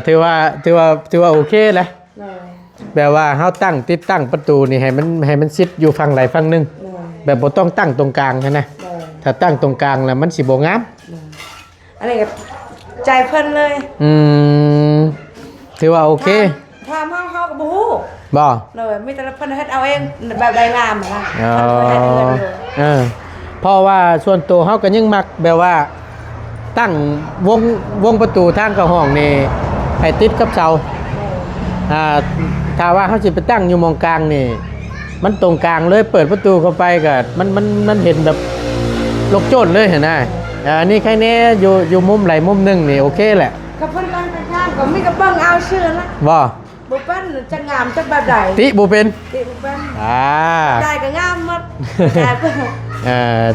ถือว่าโอเคเลยแบบว่าเฮาตั้งติดตั้งประตูนี่ให้มันชิดอยู่ฝั่งใดฝั่งหนึงแบบบ่ต้องตั้งตรงกลางนะถ้าตั้งตรงกลางแล้วมันสิบ่งามอันนี้ก็ใจเพิ่นเลยถือว่าโอเคถ้าเฮาก็บ่ฮู้บ่เลยมีแต่เพิ่นเฮ็ดเอาเองแบบใดงามนะเพราะว่าส่วนตัวเฮาก็ยังมักแบบว่าตั้งวงประตูทางเข้าห้องนี่ให้ติดกับเสาถ้าว่าเขาสิไปตั้งอยู่มองกลางนี่มันตรงกลางเลยเปิดประตูเข้าไปก็มันเห็นแบบลกโจนเลยเห็นไหมนี่แค่นี้อยู่มุมไหลมุมหนึ่งนี่โอเคแหละกับเพิ่นตั้งข้างๆก็มีกับเบิ่งเอาชื่อละบ่เป็นจะงามจะแบบใดติบ่เป็นติบ่เป็นได้ก็งามหมด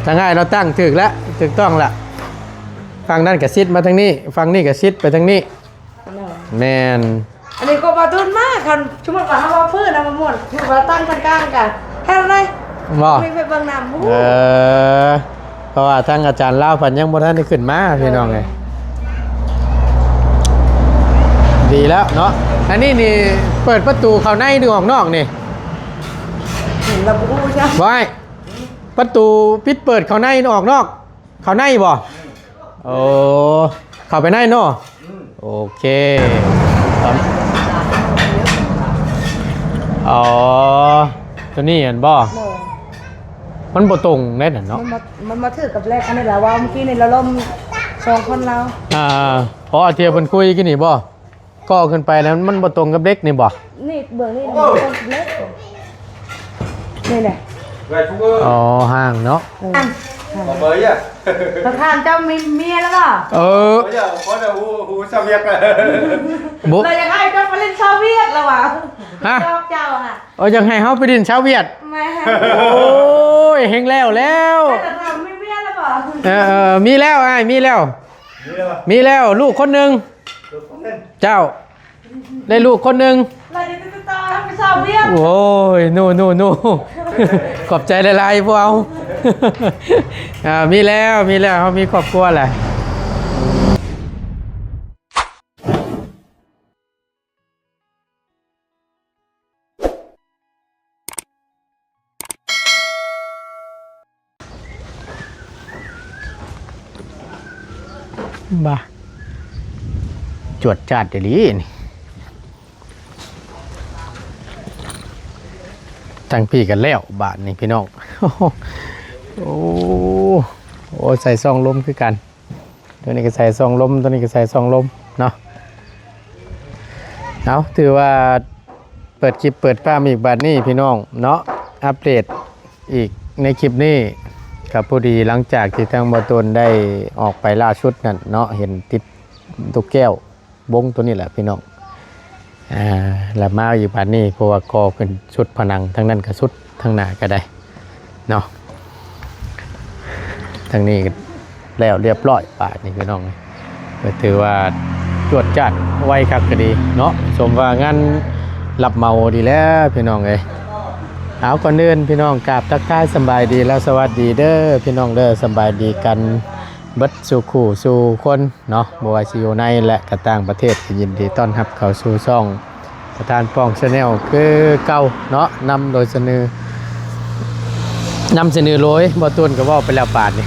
ถ้าง่ายเราตั้งถูกแล้วถูกต้องละฝั่งนั้นก็ซิดมาทางนี้ฝั่งนี้ก็ซิดไปทางนี้แม่นอันนี้ก็บาตุนมากคันชุมว่าเฮาว่าพื้นเอามาหมดคือว่าตั้งกลางๆกันแค่นั้นบ่มีไปเบิ่งน้ำเพราะว่าทางอาจารย์เล่าพันยังบ่ทันได้ขึ้นมาพี่น้องไงดีแล้วเนาะอันนี้นี่เปิดประตูเข้าในหรือออกนอกนี่เห็นระบุใช่บ่ให้ประตูปิดเปิดเข้าในออกนอกเข้าในบ่โอ้เข้าไปในเนาะโอเคอ๋อตัวนี้เห็นบ่มันบ่ตรงแน่นเนาะมันมาถือกับแรกอันนี้แหละว่าเมื่อกี้นี่เราล้ม2คนเราพอเทียบเพิ่นคุยกินนี่บ่ก็ขึ้นไปแล้วมันบ่ตรงกับเล็กนี่บ่นี่เบิ่งนี่ตรงเล็กนี่แหละอ๋อห่างเนาะMà mới à? Thật hàm cho mía lắm à? Bây giờ có là hú sao việc à? Bố Lời chẳng hay cho phải lên sao viết là bảo Hả? Cho chào hả? ยังให้เฮาไปดินชาวเวียด Mẹ โอ้ยเฮงแล้ว Thật hàm mía lắm à? มีแล้วอ้ายมีแล้วลูกคนนึงเจ้าได้ลูกคนนึง Lời đi to to không sao viết โอ้ยนู่ขอบใจหลายๆพวกเอามีแล้วเขามีครอบครัวแหละบ้าจวดจัดเดี๋ยวนี้นี่ตั้งพี่กันแล้วบาทนี่พี่น้องโอ้ใส่ซองลมคือกันตัวนี้ก็ใส่ซองลมตัวนี้ก็ใส่ซองลมเนาะเอาถือว่าเปิดคลิปเปิดภาพอีกบาทนี่พี่น้องเนาะอัปเดตอีกในคลิปนี้กับพอดีหลังจากที่ทางบอตนได้ออกไปล่าชุดนั่นเนาะเห็นติดตุกแก้วบงตัวนี้แหละพี่น้องแล้วมาอยู่บาทนี่เพราะว่าก่อเป็นชุดผนังทั้งนั้นกับชุดทั้งหน้าก็ได้เนาะทางนี้แล้วเรียบร้อยบาทนี่พี่น้องก็ถือว่าตรวจจัดไว้ครับก็ดีเนาะสมว่างานหลับเมาดีแล้วพี่น้องเลยเอาก่อนเดินพี่น้องกราบทักทายสบายดีแล้วสวัสดีเด้อพี่น้องเด้อสบายดีกันเบิดสู่คู่สู่คนเนาะบ่ว่าสิอยู่ในและก็ต่างประเทศยินดีต้อนรับเข้าสู่ช่องประธานป้องชาแนลคือเก่าเนาะนำเสนอโรยบ่ตุนก็เว้าไปแล้วปาดนี่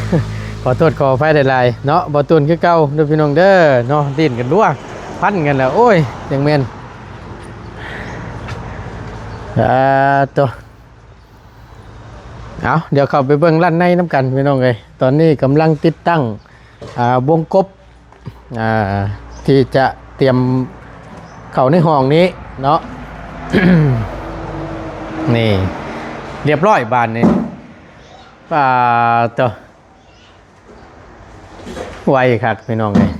ขอโทษขออภัยหลายๆเนาะบ่ตุนคือเก่าเด้อพี่น้องเด้อเนาะดิ้นกันรั่วพันกันแล้วโอ้ยจังแม่นตัวเอาเดี๋ยวเข้าไปเบิ่งร้านในน้ำกันพี่น้องเอ้ยตอนนี้กำลังติดตั้งวงกบที่จะเตรียมเข้าในห้องนี้เนาะ นี่เรียบร้อยบานนี่ตัวไวครับพี่น้องเลย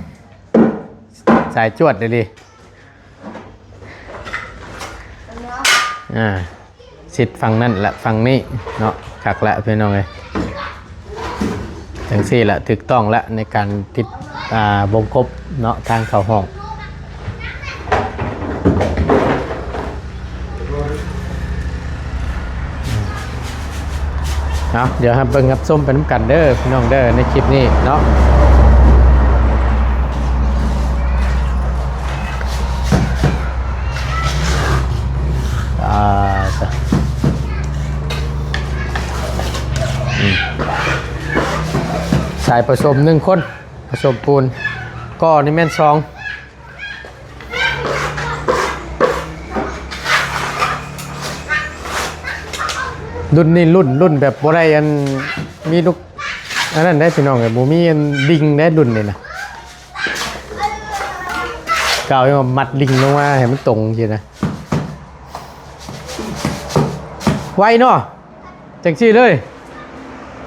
สายจวดเลยดิสิทธิ์ฝั่งนั่นแหละฝั่งนี้เนาะขักละพี่น้องเลยทั้งสี่ละถูกต้องละในการติดวงกบเนาะทางเข้าห้องเดี๋ยวครับเบิ่งครับส้มเป็นน้ำกันเด้อพี่น้องเด้อในคลิปนี้เนาะ ายผสม1คนผสมปูนก็นี่แม่น2รุ่นนี้รุ่นแบบบ่ได้อันมีลูกอันนั้นได้พี่น้องไอ้บ่มีอันดิ่งได้รุ่นนี่นะกาวยังมัดดิ่งลงมาให้มันตรงสินะไวเนาะจังซี่เลย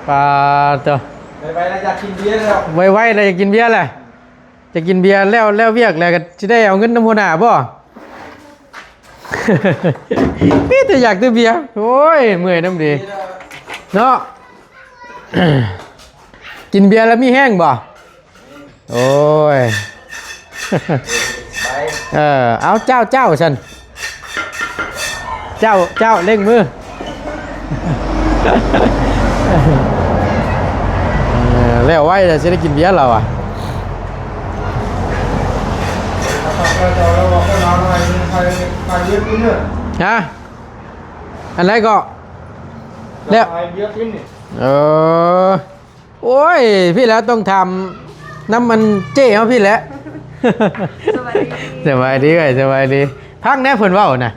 ปาเตอ ไปแล้วอยากกินเบียร์แล้ว ไวๆเลยจะกินเบียร์แหละจะกินเบียร์แล้วเวียกแล้วก็จะได้เอาเงินน้ำหัวหน้าบ่ พี่แต่อยากดื่มเบียร์โอ้ยเมื่อยน้ำดีเนาะ กินเบียร์แล้วมีแห้งบ่โอ้ย เอาเจ้าฉันเจ้าเร่งมือ แล้วไว้จะได้กินเบียร์เราอ่ะ เราบอกให้เราไปเยอะขึ้นเนี่ย ฮะอันไรก็แล้ว ไปเยอะขึ้นนี่ โอ้ยพี่แล้วต้องทำน้ำมันเจ๊เขาพี่แล้ว สวัสดี สบายดีไงสบายดีพักแน่เพิ่นเว้าน่ะ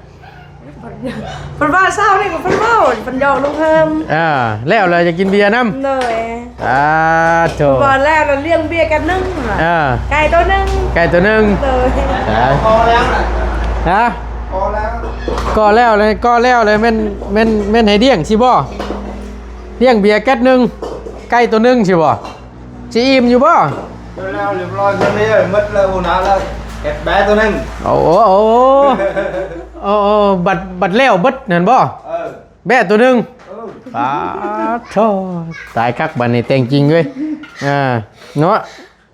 เพิ่นว่าเศร้านี่ก็เพิ่นเว้าเพิ่นหยอกลูกเพิ่ม แล้วเราจะกินเบียร์น้ำ เลย โถ บ่แล้วเราเลี้ยงเบี้ยกันนึงไก่ตัวนึง ไก่ตัวหนึง เลย พอแล้วนะ ฮะ พอแล้ว ก็แล้วเลยแม่นให้เลี้ยงสิบ่เลี้ยงเบียร์แก๊สหนึงไก่ตัวหนึงสิบ่สิอิ่มอยู่บ่ แล้วเรียบร้อยกันเลยมัดแล้วอุณาแล้วเก็บแบะตัวนึง โอ้บัดแล้วเบิดนั่นบ่แบ่ตัวหนึงป้าโธ่ตายคักบัดนี้แต่งจริงเว้ยเนาะ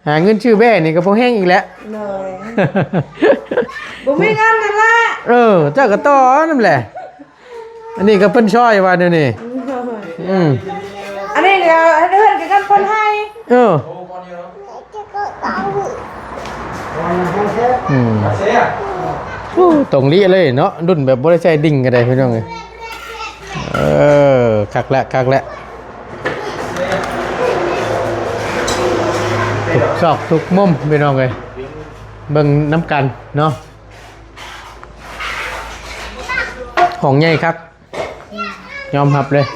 หาเงินชื่อแบ่นี่ก็บ่แห้งอีกแล้ว เลยบ่มีงานนั่นแหละ เจ้าก็ต่อนั่นแหละอันนี้ก็เพิ่นช่อยว่าเดี๋ยวนี้อืม อันนี้ก็เดือนกันเพิ่นให้ เสีย ตรงนี้เลยเนาะรุ่นแบบบ่ได้ใช้ดิ่งก็ได้พี่น้องเอ้ยคักแล้วทุกซอกทุกมุมพี่น้องเอ้ยเบิ่งน้ำกันเนาะของใหญ่ครับยอมรับเลย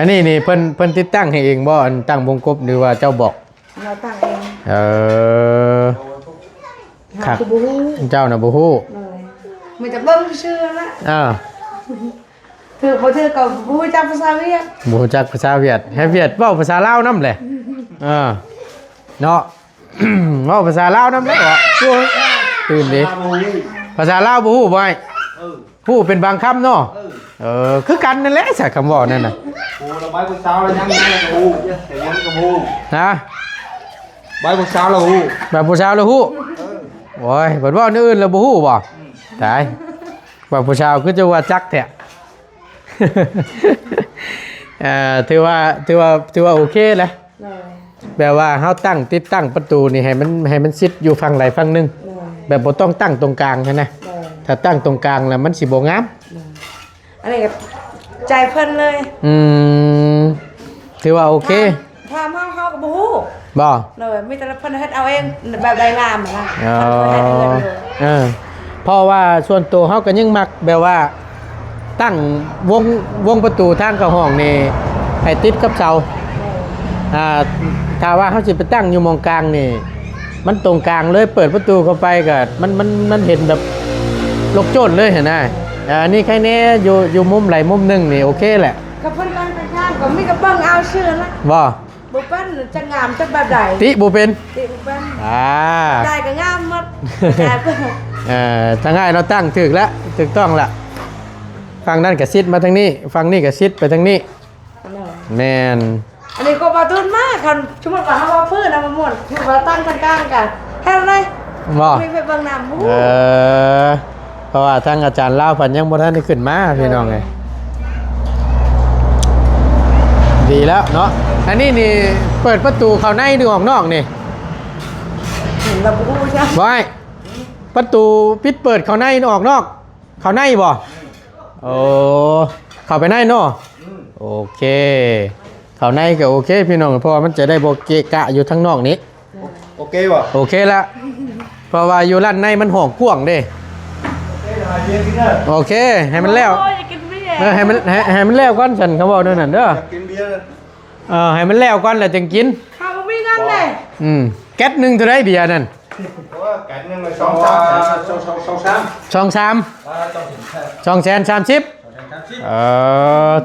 อันนี้นี่เพิ่นติดตั้งให้เองบ่อันตั้งวงกบหรือว่าเจ้าบอก เราตั้งเอง ครับ คือบ่ฮู้ เจ้าน่ะบ่ฮู้ เลยมันจะเบิ่งชื่อละ ถือบ่ถือก็บ่รู้จักภาษาเวียด บ่รู้จักภาษาเวียดให้เวียดเว้าภาษาลาวนำแหละเนาะ เว้าภาษาลาวนำแหละวะโอ้ยตื่นดิภาษาลาวบ่ฮู้บ่ไอ้ฮู้เป็นบางคำเนาะคือกันนั่นแหละสักคำเว้านั่นน่ะ โอ้เราใบกุศลแล้วยังกระหูแต่ยังกระหู นะ ใบกุศลแล้วหู แบบผู้ชายแล้วฮู้โอ้ยบัดเว้าแนวอื่นแล้วบ่ฮู้บ่ตายแบบผู้ชายคือจะว่าจักแท้ ถือว่าโอเคแหละ เลย แบบว่าเฮาติดตั้งประตูนี่ให้มันซิดอยู่ฝั่งใดฝั่งหนึง เลย แบบบ่ต้องตั้งตรงกลางใช่ไหม เลย ถ้าตั้งตรงกลางแล้วมันสิบ่งาม อันนี้ก็ใจเพิ่นเลย ถือว่าโอเค ถามเฮาก็บ่ฮู้ บ่ เลยมีแต่เพิ่นเฮ็ดเอาเองแบบใดงามนะ อ๋อ เพิ่นเฮ็ดเองเลย เพราะว่าส่วนตัวเฮาก็ยังมักแบบว่าตั้งวงประตูทางเข้าห้องนี่ให้ติดกับเสาถ้าว่าเขาสิไปตั้งอยู่มองกลางนี่มันตรงกลางเลยเปิดประตูเข้าไปก็มันเห็นแบบลกโจนเลยเห็นไหมนี่แค่นี้อยู่มุมไหลมุมหนึงนี่โอเคแหละ ก็เพิ่นกันข้างๆก็มีก็เบิ่งเอาชื่อละ บ่ บ่เป็นจะงามจะแบบใด ติบ่เป็น ติบ่เป็น ได้ก็งามหมดได้เพิ่น ทางง่ายเราตั้งถูกแล้วถูกต้องละฝั่งนั้นก็ซิดมาทางนี้ฝั่งนี้ก็ซิดไปทางนี้แม่น อันนี้ก็บ่ตุนมากคันสมมุติว่าเฮาว่าพื้นเอามาหมดคือว่าตั้งกลางๆกันแค่นั้นเลย บ่ มีไปเบิ่งน้ำฮู้ เพราะว่าทางอาจารย์เล่าเพันยังบ่ทันได้ขึ้นมาพี่น้องไงดีแล้วเนาะอันนี้นี่เปิดประตูเข้าในหรือออกนอกนี่ เห็นเราบ่ฮู้ใช่ บ่ให้ประตูปิดเปิดเข้าในหรือออกนอกเข้าในบ่โอ้ เข้าไปในเนาะโอเคเข้าในก็โอเคพี่น้องเพราะว่ามันจะได้บ่เกะกะอยู่ทั้งนอกนี้ โอเคบ่ โอเคละเพราะว่าอยู่ร้านในมันห้องกว้างเด้โอเคให้มันแล้ว โอ้ยอยากกินเบียร์ ให้มันแล้วก่อนฉันเขาบอกด้วยนั่นเด้อ กินเบียร์ ให้มันแล้วก่อนแล้วจึงกิน ข้าวมีเงินเลย แก๊สหนึงเท่าไรเบียร์นั่น เพราะว่าแกนนึงเลย2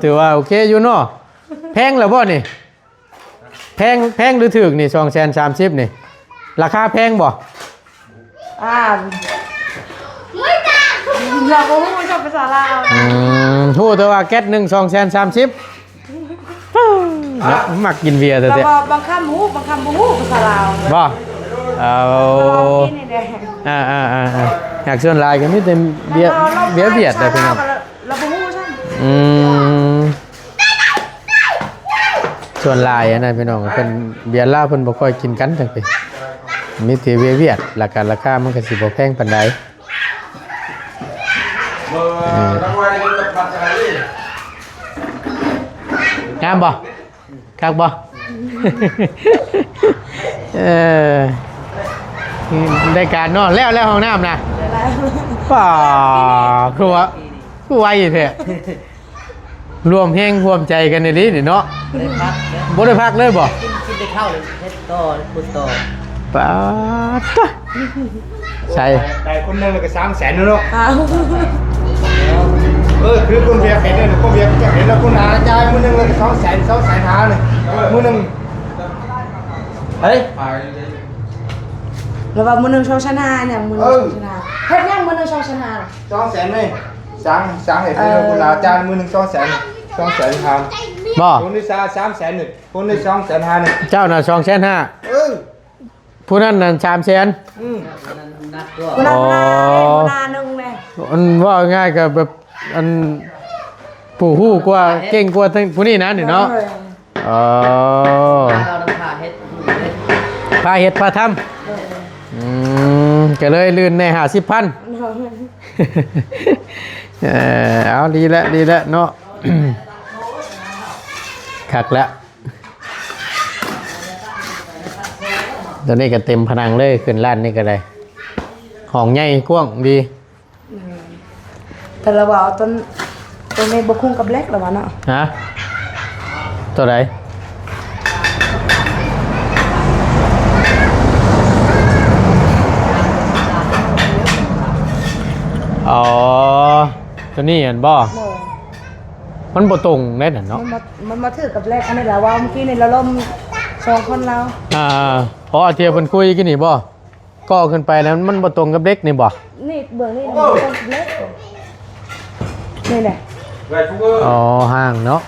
ถือว่าโอเคอยู่เนาะแพงแล้วบ่นี่แพงหรือถูกนี่230นี่ราคาแพงบ่ เราก็พูดชอบภาษาลาว ฮู้แต่ว่าแก๊สหนึง230มักกินเบียร์แต่ เราบอกบางคำหูบางคำหูภาษาลาว บ่เอา เรากินนี่แหละ อยากชวนลายกันนี่เต็มเบียร์เบียดเลยพี่น้อง เราพูดใช่ ชวนลายนะพี่น้องเป็นเบียร์ลาวเพิ่นบ่ค่อยกินกันจังซี่มีแต่เวียดราคามันก็สิบ่แพงปานใด รางวัลเงินกับผัดอะไรนี่ งามบ่คักบ่ ได้การเนาะแล้วห้องน้ำนะป่าคือว่าคือไวแท้รวมแห้งรวมใจกันในนี้นี่เนาะ ได้พัก บ่ได้พักเลยบ่ กินได้เข้าเลยเฮ็ดต่อพูดต่อ ป้าตะใช่ ได้คนนึงเลยก็300,000เนาะ อ้าว คือคนเบียร์เห็นเนี่ยคนเบียร์จะเห็นแล้วคนหาจ่ายมื้อนึงเลย200,000หาเลยมื้อนึงเฮ้ย เราบอกมือหนึ่งชาวชนะเนี่ยมือหนึ่งชาวชนะเฮ็ดยังมือหนึ่งชาวชนะ 200,000นี่สั่งให้เพิ่นคนหาจ่ายมื้อนึง200,000ทำ บ่ คนที่300,000นึงคนที่200,000หานึง เจ้าน่ะ250,000ผู้นั้นน่ะ300,000 นั้นนักก็ คนละคนละหนึ่งเลย อันว่าง่ายกับแบบอันผู้ฮู้กว่าเก่งกว่าทั้งผู้นี้นะนี่เนาะอ๋อ เราต้องพาเฮ็ด พาเฮ็ดพาทำก็เลยลื่นใน50,000 เอาดีแล้วเนาะ คักแล้วตอนนี้ก็เต็มพนังเลยขึ้นร้านนี่ก็ได้ห้องใหญ่กว้างดี แต่เราบอกต้นนี้บกคุ้งกับเล็กหรอวะเนาะ ฮะตัวไหนอ๋อตัวนี้เห็นบ่มันบ่ตรงแน่นอนเนาะ มันมาถือกับเล็กอันนี้แหละว่าเมื่อกี้ในเราล่ม2 คนเรา พอเทียบเพิ่นคุยกันนี่บ่ก็ขึ้นไปแล้วมันบ่ตรงกับเด็กนี่บ่ นี่เบื้องนี่มันต้องเล็กนี่แหละ อ๋อห่างเนาะ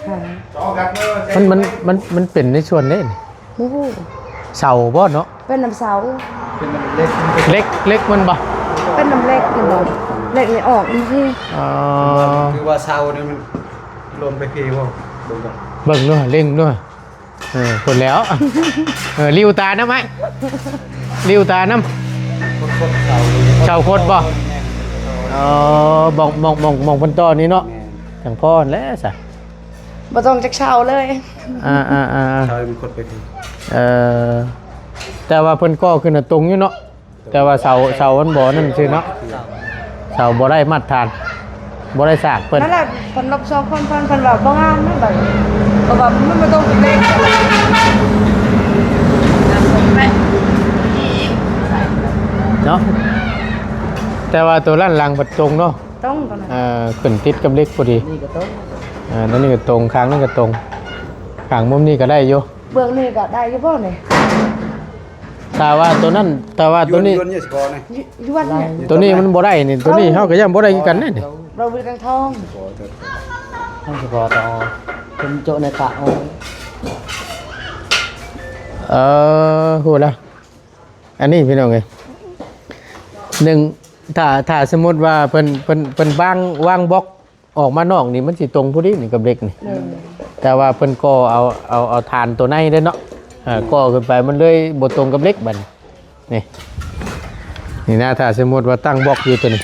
ห่าง มันเป็นในส่วนนี้นี่ มู้ เสาบ่เนาะ เป็นน้ำเสา เล็กมันบ่ เป็นน้ำเล็กนี่บ่เล็กนี่ออกนี่ที่ อ๋อ คือว่าเซาเนี่ยมันรวมไปพีบ่ดูกัน เบิ่งด้วยเล่งด้วยคนแล้วลิ้วตาน้ำไหมลิ้วตาน้ำชาวโคตรบ่มองบนต้นนี้เนาะจังพ่อแล้วสะ บ่ต้องจักเช้าเลย เซาเป็นคนไปพี แต่ว่าเพิ่นก็ขึ้นน่ะตรงอยู่เนาะแต่ว่าเสามันบ่นั่นซื่อเนาะเสาบ่ได้มาตรฐานบ่ได้สากเพิ่น นั่นแหละเพิ่นลบ2 คนเพิ่นว่าบ่งามนะบัดเพราะว่ามันบ่ต้องเป็นเล็ก เนาะแต่ว่าตัวด้านหลังบัดตรงเนาะ ต้องกันนะ ขึ้นติดกับเล็กพอดี นี่ก็ต้น นั่นนี่ก็ตรงข้างนั่นก็ตรงข้างมุมนี้ก็ได้อยู่ เบื้องนี่ก็ได้อยู่บ่นี่ แต่ว่าตัวนั้นแต่ว่าตัวนี้ ยนเนี่ยสิบ่เนี่ย อยู่วัดเนี่ย ตัวนี้มันบ่ได้นี่ตัวนี้เฮาก็ยังบ่ได้คือกันนี่ เรามีทางทอง ให้เฉพาะต่อเป็นโจในกะเอา ฮู้แล้วอันนี้พี่น้องเอ้ยหนึ่งถ้าสมมุติว่าเพิ่นวางบล็อกออกมานอกนี่มันสิตรงพอดีนี่กับเล็กนี่แต่ว่าเพิ่นก็เอาฐานตัวในเด้อเนาะก็ขึ้นไปมันเลยบ่ตรงกับเล็กบัดนี่นี่นะถ้าสมมุติว่าตั้งบล็อกอยู่ตัวนี้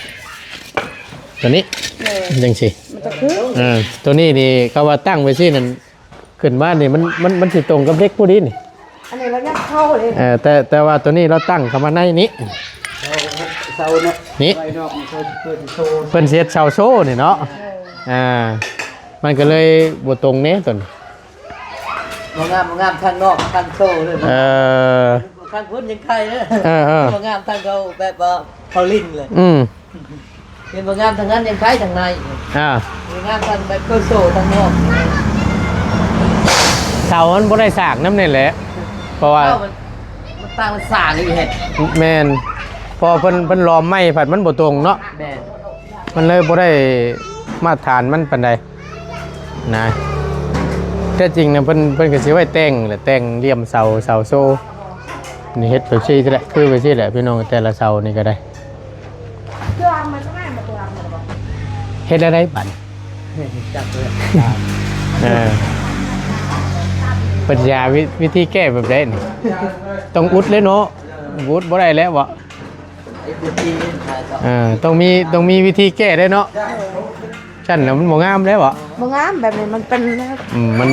จังซี่ มันจะคือ ตัวนี้นี่เขาว่าตั้งไว้สินั่นขึ้นมานี่มันสิตรงกับเด็กผู้นี้นี่ อันนี้เรายัดเข้าเลย แต่ว่าตัวนี้เราตั้งเข้ามาในนี้ เสาเนาะ นี่ ไว้นอกมันเปิดโชว์ เพิ่นเสียดเสาโซ่นี่เนาะมันก็เลยบ่ตรงเนี้ตัวนี้ บ่งามทางนอกทางโซ่เลย ทางพุ่นยังไข่เลยบ่งามทางเขาแบบว่าเขาลิ้นเลยเป็นบ่งามทางนั้นยังไข่ทางในบ่งามทางแบบเขาโซ่ทางนอก เสามันบ่ได้สร้างนำนี่แหละเพราะว่า มันต่างมันสร้างอยู่เฮ็ด แม่นพอเพิ่นล้อมไม้ผัดมันบ่ตรงเนาะ แม่น มันเลยบ่ได้มาตรฐานมันปานใดนะแต่จริงนะเพิ่นก็สิไว้แต่งแหละแต่งเหลี่ยมเสาโซ่นี่เฮ็ดแบบซี่แหละคือแบบซี่แหละพี่น้องแต่ละเสานี่ก็ได้ เครื่องมันก็ไม่มาตัวมันหรอก เฮ็ดอะไรบัด จับเลย ปัญญาวิธีแก้แบบใดนี่ต้องอุดเลยเนาะอุดบ่ได้แล้วบ่ ไอ้ผู้ที่ถ่ายต่อ ต้องมีวิธีแก้ได้เนาะชั้นน่ะมันบ่งามแล้วบ่ บางงามแบบนี้มันเป็น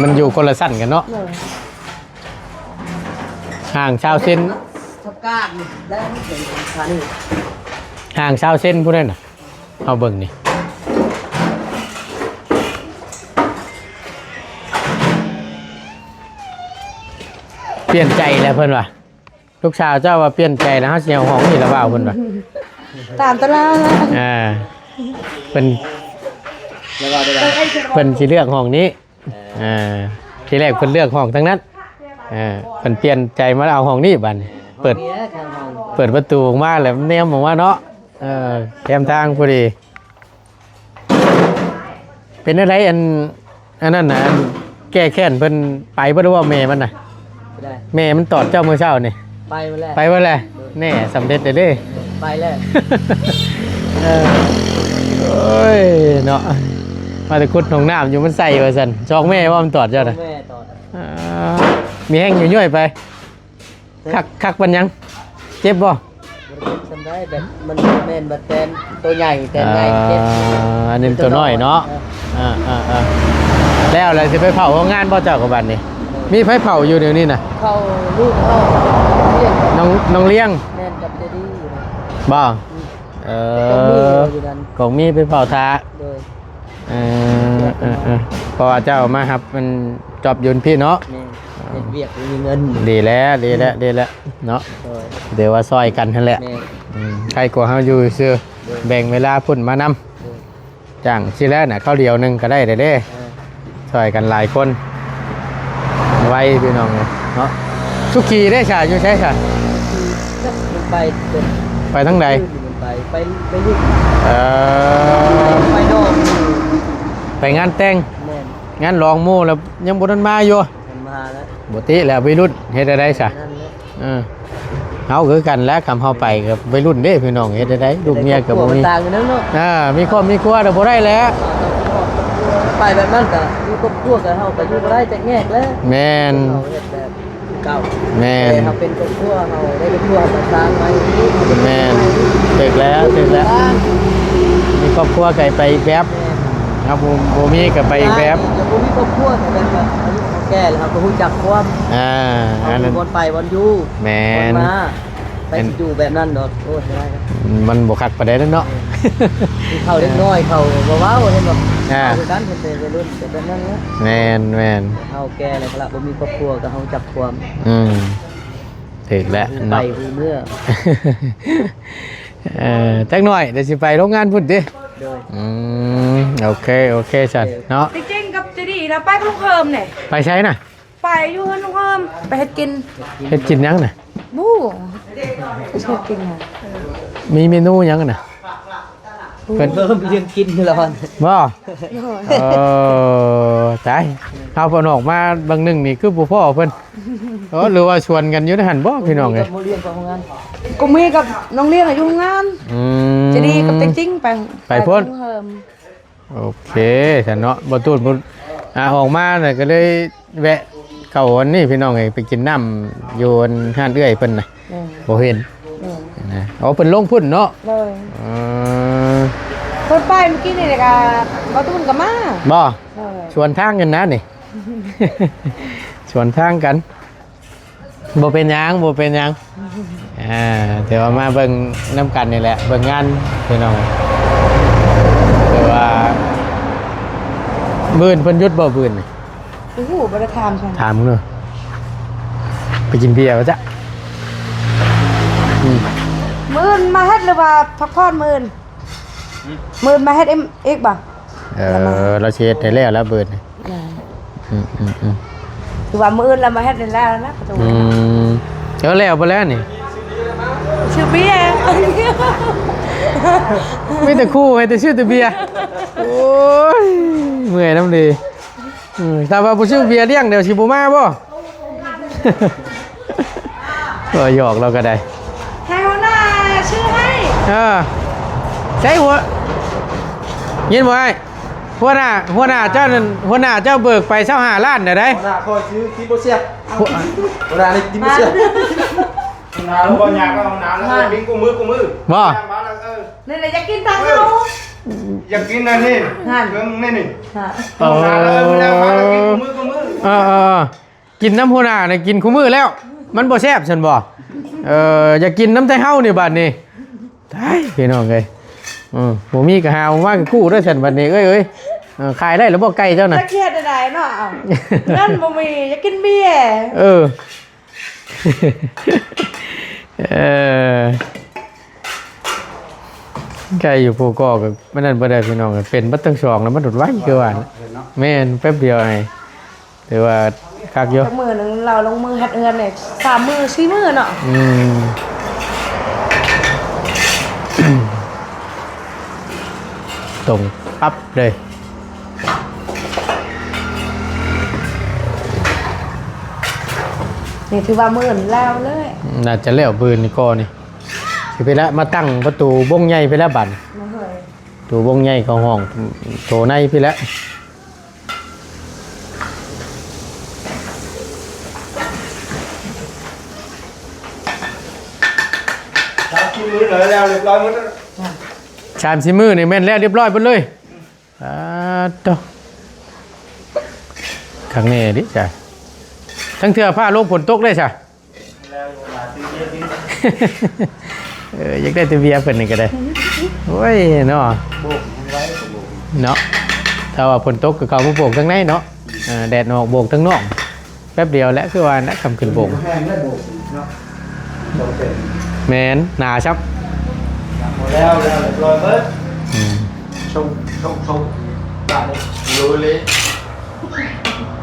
มันอยู่คนละชั้นกันเนาะห่างชาวเส้น ทับก้านแล้วมันเป็นคัน ห่างชาวเส้นผู้นั้นน่ะเอาเบิ่งนี่เปลี่ยนใจแล้วเพิ่นว่าลูกสาวเจ้าว่าเปลี่ยนใจแล้วเฮาสิเอาห้องนี่ละบ่าวเพิ่นว่า ตามตารางแล้ว เพิ่น แล้วก็ได้ เพิ่นสิเลือกห้องนี้ทีแรกเพิ่นเลือกห้องทั้งนั้นเพิ่นเปลี่ยนใจมาเอาห้องนี้บัดนี้เปิดประตูออกมาแล้วแนมออกมาเนาะแคมทางพอดีเป็นอะไรอันนั้นน่ะอันแก้แค้นเพิ่นไปบ่รู้ว่าแม่มันน่ะ ได้ แม่มันตอดเจ้ามื้อเช้านี่ ไปมาแล้ว ไปว่าแหละแน่สำเร็จเลยเด้ ไปแล้ว โอ้ยเนาะมาแต่คุดหนองน้ำอยู่มันใส่ว่าซั่นจองแม่ว่ามันตอดเจ้าน่ะ แม่ต่อ มีแห้งอยู่ย่อยไปคักปันยังเจ็บบ่ ทำได้แบบมันแม่นแบบแตนตัวใหญ่แตนใหญ่เจ็บ อันนี้ตัวน้อยเนาะแล้วอะไรสิไปเผาโรงงานบ่เจ้ากับบัดนี่มีไผเผาอยู่เดี๋ยวนี้น่ะ เข้าลูกเข้าเรียก น้องเลี้ยง แม่นกับเจดีย์อยู่นะ บ่ต้องมีอยู่นั่น ของมีไปเผาทา โดย เพราะว่าเจ้ามาครับมันจอบยุนพี่เนาะ แม่เฮ็ดเวียกมีเงิน ดีแล้วเนาะ โดย เดี๋ยวว่าซอยกันนั่นแหละ แม่ ใครกลัวเฮาอยู่ซื่อแบ่งเวลาพุ่นมานำจ้างสิแล้วน่ะข้าวเดียวหนึงก็ได้เด้ซอยกันหลายคนไว้พี่น้องเนาะสุกี้ได้ค่ะอยู่ใช่ค่ะ มันไปจน ไปทั้งใด มันไปลูก ไป ไปโน่น ไปงานแต่ง แม่น งานรองหมู่แล้วยังบ่ทันมาอยู่ มันมาแล้ว บ่ติแล้ววัยรุ่นเฮ็ดได้ซะ นั่นแหละ เฮาคือกันแล้วคำเฮาไปกับวัยรุ่นเด้พี่น้องเฮ็ดได้ลูกเมียก็บ่มี ต่างกันนั่นเนาะ มีครอบมีครัวแล้วบ่ได้แล้ว ไปแบบนั้นก็อยู่ครอบครัวกับเฮาก็อยู่บ่ได้แต่แงกแล้ว แม่น เฮาเฮ็ดแบบเก่า แม่น แต่เฮาเป็นครอบครัวเฮาได้เป็นครัวมาสร้างไว้ แม่นถึกแล้วมีครอบครัวก็ไปอีกแบบครับบ่มีก็ไปอีกแบบ แล้วบ่มีครอบครัวแต่แบบว่าอายุเขาแก่แล้วเฮาก็ฮู้จักความ อันนั้น วนไปวนอยู่ แม่ วน น มาไปสิอยู่แบบนั้นดอกโอ้ยไม่ได้ครับ มันบ่คักปานใดเนาะ มีเขาเล็กน้อยเขาว้าวเห็นบ่ อ่า คือกันเป็นวัยรุ่นเป็นแบบนั้นนะ แม่น เฮาแก่แล้วก็ละบ่มีครอบครัวก็เฮาจับความ ถึกแล้ว ไป เนาะ หูเมื่อ จักหน่อยเดี๋ยวสิไปโรงงานพุ่นติ โดย โอเคฉันเนาะ จริงๆกับเจดีนะไปลูกเฮิมเนี่ย ไปใช้น่ะ ไปอยู่เฮิมลูกเฮิมไปเฮ็ดกิน เฮ็ดกินยังน่ะ บู้ไปเฮ็ดกินอ่ะ มีเมนูยังน่ะเพิ่น เพิ่มเรื่องกินอยู่แล้วมัน บ่ตายเอาเพิ่นออกมาบางหนึงนี่คือบ่พอเพิ่นหรือว่าชวนกันอยู่ในหั่นบ่พี่น้องเอ้ย กับโมเรียนกับโรงงาน กูมีกับน้องเลี้ยงอยู่โรงงานเจดีกับเต็งจิ้งไปลูกเฮิม โอเคฉันเนาะบ่ตูดบ่ออกมาน่ะก็เลยแวะเข้าอันนี้พี่น้องเอ้ยไปกินน้ำอยู่อันห้านเอื้อยเพิ่นน่ะบ่เห็นนะเพิ่นลงพุ่นเนาะ เลย เออ คนไปเมื่อกี้นี่เลยก็บ่ตุ้นก็มา บ่ เออ ชวนทางกันนะนี่ ชวนทางกันบ่เป็นหยังบ่เป็นหยังแต่ว่ามาเบิ่งน้ำกันนี่แหละเบิ่งงานพี่น้องแต่ว่ามื้อนเพิ่นหยุดบ่มื้อนนี่ โอ้โหบ่ได้ถามฉัน ถามมึงเนาะไปกินเบียร์ป่ะจ๊ะ มื้นมาเฮ็ดหรือว่าพักผ่อนมื้นมาเฮ็ดเอกบ่ เราเช็ดได้แล้วเบิร์นนี่ คือว่ามื้นแล้วมาเฮ็ดได้แล้วนะประตู แล้วไปแล้วนี่ ชื่อเบี้ย ไม่แต่คู่ไม่แต่ชื่อแต่เบียร์โอ้ยเมื่อยน้ำดีถ้าว่าผู้ชื่อเบียร์เลี้ยงเดี๋ยวชิบูมาบ่ก็หยอกเราก็ได้ ให้หัวหน้าชื่อให้ ใช่หัวยินบ่ไอ้หัวหน้าเจ้านั่นหัวหน้าเจ้าเบิกไป25 ล้านเดี๋ยวได้ หัวหน้าคอยซื้อที่โบเซียหัวหน้าในที่โบเซียหัวหน้าแล้วก็อยากเอาหน้าแล้ววิ่งกูมือ บ่ นี่แหละอยากกินตังเฮา อยากกินนั่นนี่เครื่องนี่ เออ หน้าแล้วแล้วมาแล้วกินกูมือ กินน้ำหัวหน้าเนี่ยกินคู่มือแล้ว มันบ่แซ่บฉันบ่อยากกินน้ำไทยเฮานี่บัดนี้ตายพี่น้องเอ้ยบ่มีก็หาว่าก็กู้ด้วยฉันบัดนี้เอ้ยขายได้แล้วบ่ไก่เจ้าน่ะ จะเครียดได้เนาะนั่นบ่มีอยากกินเบียร์ ไก่อยู่ภูเก็กับมันนั่นบ่ได้พี่น้องเป็นบัดทั้งสองแล้วมันดุดไว้คือว่าแม่นแป๊บเดียวไงแต่ว่าคักอยู่ จักมื้อนึงเราลงมือเฮ็ดเฮือนเนี่ย3 มื้อ 4 มื้อเนาะ ตรงปั๊บเลย นี่ถือว่ามื้อนี้แล้วเลย น่าจะแล้วปืนนี่ก่อนนี่สิไปแล้วมาตั้งประตูบงใหญ่ไปแล้วบัด บ่เคย ตัวบงใหญ่ของห้องโถในไปแล้ว ที่มือเลยแล้วเรียบร้อยหมด ชามซิมือนี่แม่นแล้วเรียบร้อยหมดเลยต่อข้างนี้ดิจ้ะทั้งเทือผ้าโลกฝนตกเลยจ้ะ อยากได้ตัวเบียร์เพิ่นนี่ก็ได้โอ้ยเนาะเนาะถ้าว่าฝนตกก็เขามาโบกทั้งในเนาะแดดออกโบกทั้งนอกแป๊บเดียวแล้วคือว่านักคำขึ้นโบก แห้งได้โบกเนาะ แมนหนาชับ หมดแล้วเรียบร้อยเบิดชงตาเลยรู้เลย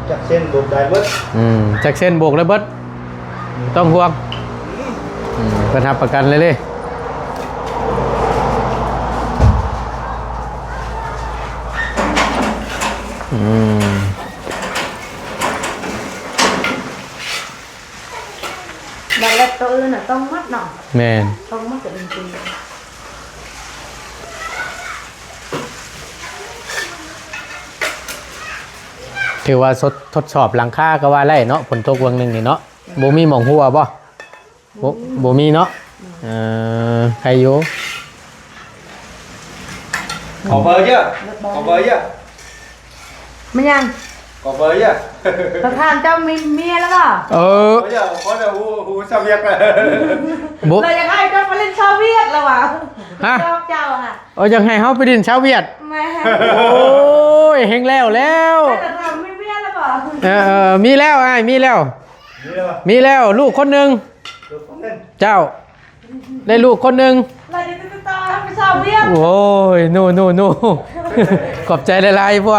จากเส้นโบกได้เบิด จากเส้นโบกแล้วเบิดต้องห่วงประทับประกันเลยบัดแล้วตัวอื่นน่ะต้องมัดเนาะ แมน ต้องมัดกับจริง ถือว่าทดสอบหลังคาก็ว่าไล่เนาะฝนตกวันหนึ่งนี่เนาะบ่มีหมองหัวบ่บ่มีเนาะใครอยู่ ขอเบอร์เยอะขอเบอร์เยอะ ๆมันยัง ขอเบอร์เยอะ ประธานเจ้ามีเมียแล้วป่ะ เยอะขอจะหูสเวียกเลย บ่ เราอยากให้เจ้าไปเล่นชาวเวียดแล้ววะชอบเจ้าค่ะ ยังให้เฮาไปดินชาวเวียด แม่ โอ้ยเฮงแล้ว แต่เราไม่เมียแล้วป่ะ มีแล้วไอ้มีแล้วลูกคนหนึงเจ้าได้ลูกคนหนึง เราจะติดต่อไปชาวเวียด โอ้ยนู่ขอบใจหลายๆพวก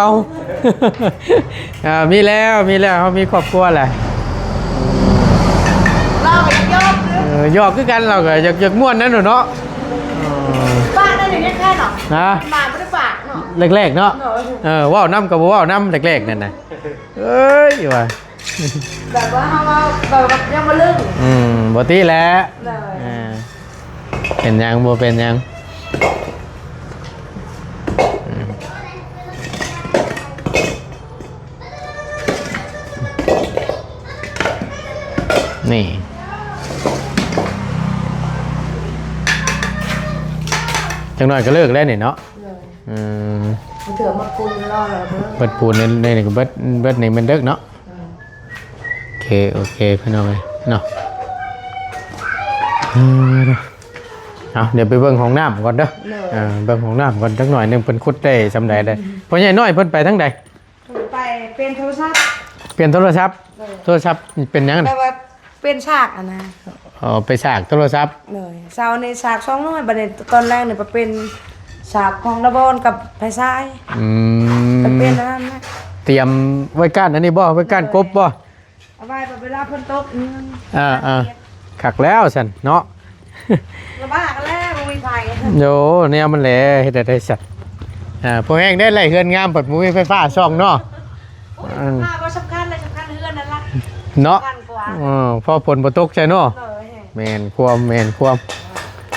เอามีแล้วเขามีครอบครัวแหละ เราไปยอดเลย หยอกคือกันเราก็อยากม่วนนั่นเนาะ บ้านนั่นอย่างแค่หรอ นะ มาไม่ได้ฝากเนาะ แรกๆเนาะว่าวน้ำกับว่าวน้ำแรกๆนั่นนะเอ้ยว่ะ แบบว่าเขาแบบยังมาลึง บ่ตีแล้ว เลย เป็นยังบ่เป็นยังนี่จังหน่อยก็เลิกแล้วนี่เนาะ มันเถื่อมาปูนรอแล้วเบิ่ง เบิดปูนในนี่ก็เบิดนี่มันเด็กเนาะโอเคพี่น้องเลยเนาะเอาเดี๋ยวไปเบิ่งของน้ำก่อนเด้อเบิ่งของน้ำก่อนจักหน่อยหนึงเพิ่นขุดได้สำใดได้เพราะใหญ่น้อยเพิ่นไปทั้งใด ไปเป็นโทรศัพท์ เปลี่ยนโทรศัพท์เป็นหยัง แต่ว่าเป็นฉากอ่ะนะ ไปฉากโทรศัพท์ เลยเช้าในฉาก2น้อยบัดนี้ตอนแรกเนี่ยไปเป็นฉากของระบอนกับไผซ้ายก็เป็นอันนั้นนะ เตรียมไว้ก้านอันนี้บ่ไว้ก้านกบบ่ เอาไว้เวลาเพิ่นตกนี่ ขักแล้วสันเนาะ ระบากันแล้วบ่มีไฟ โยเนี่ยมันแหละเฮ็ดได้สัตว์พอแห้งได้ไรเฮือนงามปัดมุ้ยไฟฟ้าช่องเนาะ ผ้าบ่สำคัญเลยสำคัญเฮือนนั่นล่ะ เนาะ สำคัญกว่า พอฝนบ่ตกใช่เนาะ เลย แม่นความ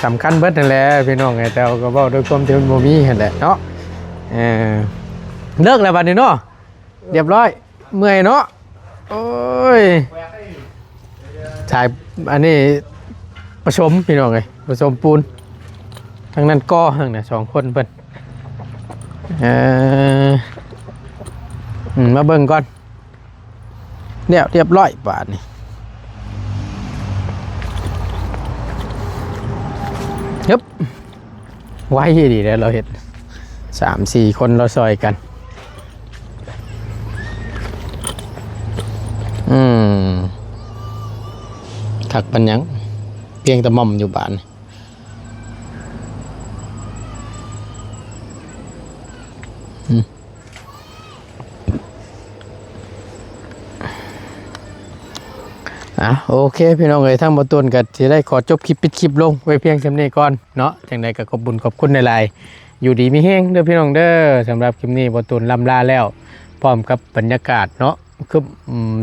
สำคัญเบิดนั่นแหละพี่น้องไงแต่ว่าก็เว้าด้วยความที่มันบ่มีนั่นแหละเนาะเลิกแล้วบัดนี้เนาะเรียบร้อยเมื่อยเนาะโอ้ยถ่ายอันนี้ผสมพี่น้องไงผสมปูนทั้งนั้นก็ทั้งนั้น2คนเพิ่นมาเบิ่งก่อนเนี่ยเรียบร้อยบาทนี่ยึบไว้ดีแล้วเราเห็น3-4 คนเราซอยกันถักปัญญังเพียงแต่ม่อมอยู่บ้านโอเคพี่น้องเอ๋ยทั้งบต้นก็จะได้ขอจบคลิปปิดคลิปลงไว้เพียงเท่านี้ก่อนเนาะจังใดก็ขอบคุญขอบคุณในไลน์อยู่ดีมีแห้งเด้อพี่น้องเด้อสำหรับคลิปนี้บต้นลำลาแล้วพร้อมกับบรรยากาศเนาะคือ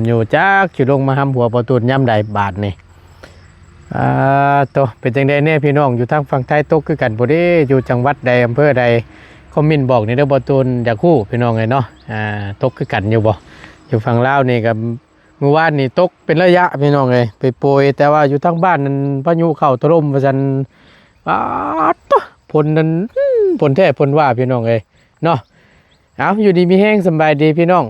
อยู่จากขี่ลงมาทำหัวบต้นย่ำใดบาทนี่ตัวเป็นจังใดเนี่ยพี่น้องอยู่ทางฝั่งไทยตกคือกันบ่ได้อยู่จังหวัดใดอำเภอใดคอมเมนต์บอกในเด้อบต้นอยากฮู้พี่น้องเลยเนาะตกคือกันอยู่บ่อยู่ฝั่งลาวนี่กับเมื่อวานนี่ตกเป็นระยะพี่น้องเลยไปโปรยแต่ว่าอยู่ทั้งบ้านนั้นพายุเข้าถล่มว่าซั่นผลนั้นผลแท้ผลว่าพี่น้องเลยเนาะเอาอยู่ดีมีแห้งสบายดีพี่น้อง